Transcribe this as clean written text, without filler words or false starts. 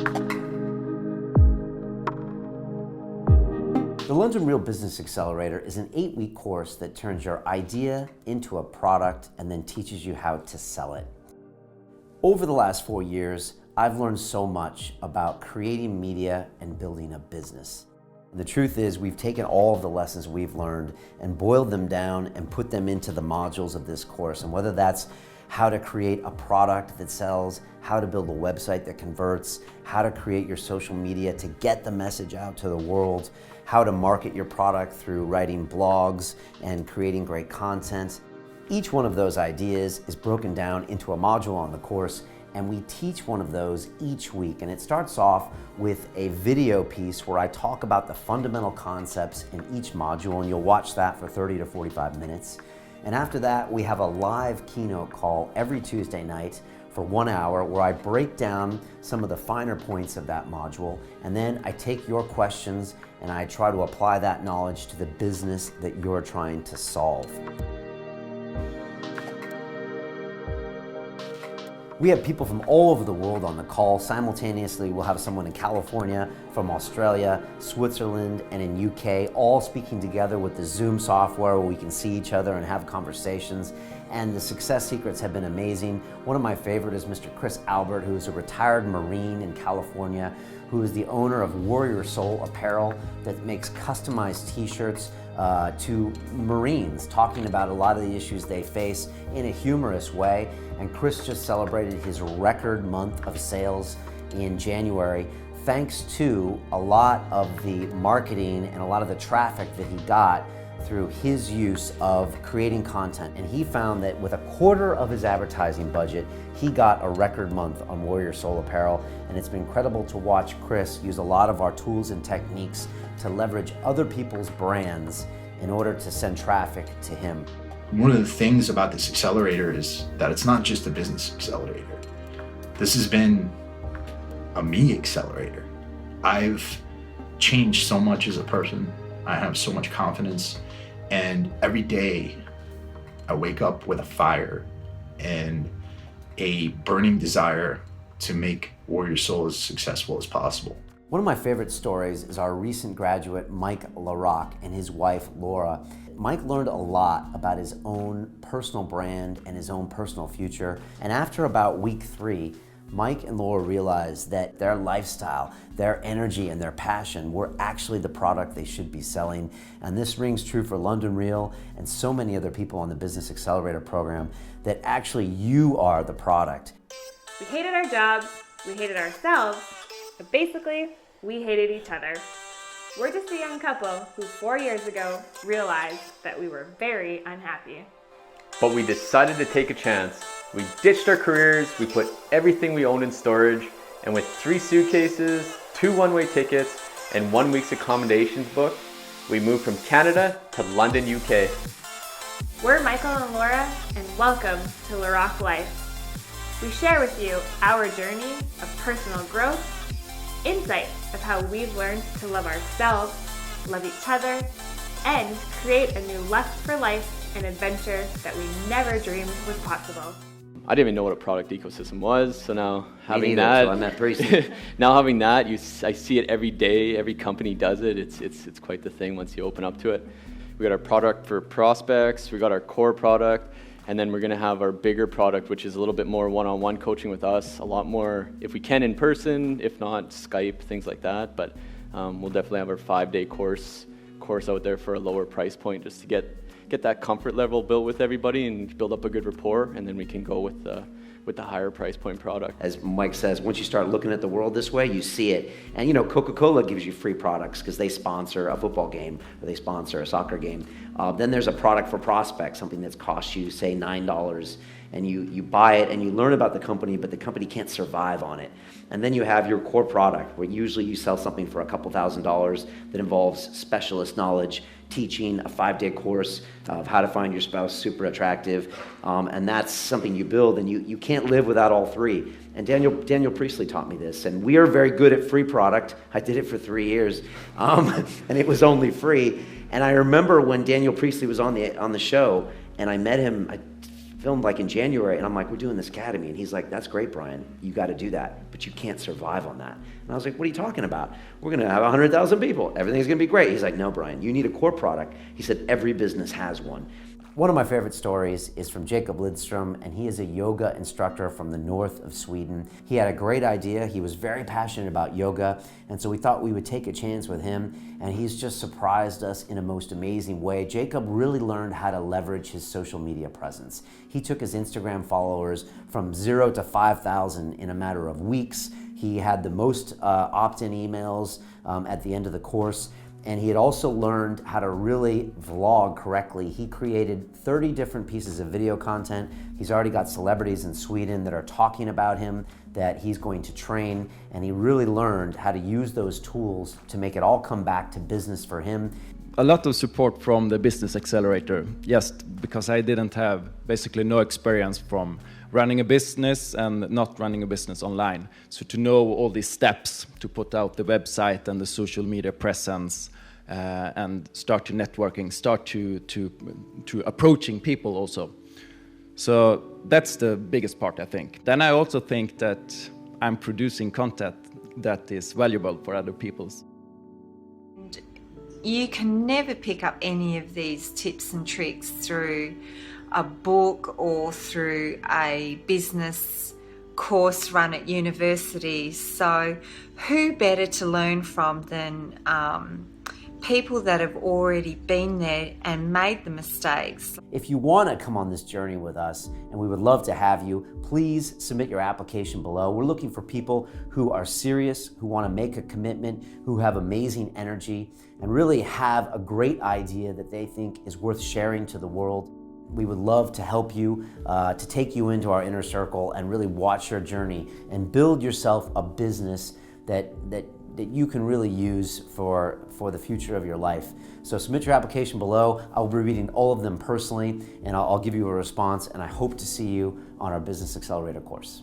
The London Real Business Accelerator is an 8-week course that turns your idea into a product and then teaches you how to sell it. Over the last 4 years, I've learned so much about creating media and building a business. The truth is, we've taken all of the lessons we've learned and boiled them down and put them into the modules of this course. And whether that's how to create a product that sells, how to build a website that converts, how to create your social media to get the message out to the world, how to market your product through writing blogs and creating great content. Each one of those ideas is broken down into a module on the course, and we teach one of those each week. And it starts off with a video piece where I talk about the fundamental concepts in each module, and you'll watch that for 30 to 45 minutes. And after that, we have a live keynote call every Tuesday night for 1 hour where I break down some of the finer points of that module, and then I take your questions and I try to apply that knowledge to the business that you're trying to solve. We have people from all over the world on the call. Simultaneously, we'll have someone in California, from Australia, Switzerland, and in UK, all speaking together with the Zoom software where we can see each other and have conversations. And the success secrets have been amazing. One of my favorite is Mr. Chris Albert, who is a retired Marine in California, who is the owner of Warrior Soul Apparel that makes customized t-shirts to Marines, talking about a lot of the issues they face in a humorous way. And Chris just celebrated his record month of sales in January, thanks to a lot of the marketing and a lot of the traffic that he got through his use of creating content. And he found that with a quarter of his advertising budget, he got a record month on Warrior Soul Apparel. And it's been incredible to watch Chris use a lot of our tools and techniques to leverage other people's brands in order to send traffic to him. One of the things about this accelerator is that it's not just a business accelerator. This has been a me accelerator. I've changed so much as a person. I have so much confidence, and every day I wake up with a fire and a burning desire to make Warrior Soul as successful as possible. One of my favorite stories is our recent graduate, Mike Lorac, and his wife, Laura. Mike learned a lot about his own personal brand and his own personal future. And after about week 3, Mike and Laura realized that their lifestyle, their energy, and their passion were actually the product they should be selling. And this rings true for London Real and so many other people on the Business Accelerator program, that actually you are the product. We hated our jobs, we hated ourselves, but basically, we hated each other. We're just a young couple who 4 years ago realized that we were very unhappy. But we decided to take a chance. We ditched our careers, we put everything we owned in storage, and with 3 suitcases, 2 one-way tickets, and 1 week's accommodations booked, we moved from Canada to London, UK. We're Michael and Laura, and welcome to Lorac Life. We share with you our journey of personal growth, insights of how we've learned to love ourselves, love each other, and create a new lust for life and adventure that we never dreamed was possible. I didn't even know what a product ecosystem was, so now having neither, that, so I met pretty soon. now having that, I see it every day. Every company does it. It's quite the thing once you open up to it. We got our product for prospects. We got our core product. And then we're going to have our bigger product, which is a little bit more one-on-one coaching with us, a lot more, if we can, in person, if not Skype, things like that. But we'll definitely have our 5-day course out there for a lower price point, just to get that comfort level built with everybody and build up a good rapport, and then we can go with the higher price point product. As Mike says, once you start looking at the world this way, you see it. And you know, Coca-Cola gives you free products because they sponsor a football game or they sponsor a soccer game. Then there's a product for prospects, something that's cost you, say, $9, and you buy it and you learn about the company, but the company can't survive on it. And then you have your core product, where usually you sell something for a couple $1,000s that involves specialist knowledge, teaching, a 5-day course of how to find your spouse super attractive, and that's something you build, and you can't live without all 3. And Daniel Priestley taught me this, and we are very good at free product. I did it for 3 years, and it was only free. And I remember when Daniel Priestley was on the show, and I met him filmed like in January, and I'm like, we're doing this academy. And he's like, that's great, Brian. You got to do that, but you can't survive on that. And I was like, what are you talking about? We're going to have 100,000 people. Everything's going to be great. He's like, no, Brian, you need a core product. He said, every business has one. One of my favorite stories is from Jacob Lidstrom, and he is a yoga instructor from the north of Sweden. He had a great idea. He was very passionate about yoga, and so we thought we would take a chance with him, and he's just surprised us in a most amazing way. Jacob really learned how to leverage his social media presence. He took his Instagram followers from 0 to 5,000 in a matter of weeks. He had the most opt-in emails at the end of the course. And he had also learned how to really vlog correctly. He created 30 different pieces of video content. He's already got celebrities in Sweden that are talking about him, that he's going to train, and he really learned how to use those tools to make it all come back to business for him. A lot of support from the Business Accelerator, just because I didn't have basically no experience from running a business and not running a business online. So to know all these steps to put out the website and the social media presence, and start to networking, start to approaching people also. So that's the biggest part, I think. Then I also think that I'm producing content that is valuable for other people. You can never pick up any of these tips and tricks through a book or through a business course run at university. So who better to learn from than people that have already been there and made the mistakes. If you want to come on this journey with us, and we would love to have you, please submit your application below. We're looking for people who are serious, who want to make a commitment, who have amazing energy, and really have a great idea that they think is worth sharing to the world. We would love to help you, to take you into our inner circle and really watch your journey and build yourself a business that you can really use for the future of your life. So submit your application below. I'll be reading all of them personally, and I'll give you a response, and I hope to see you on our Business Accelerator course.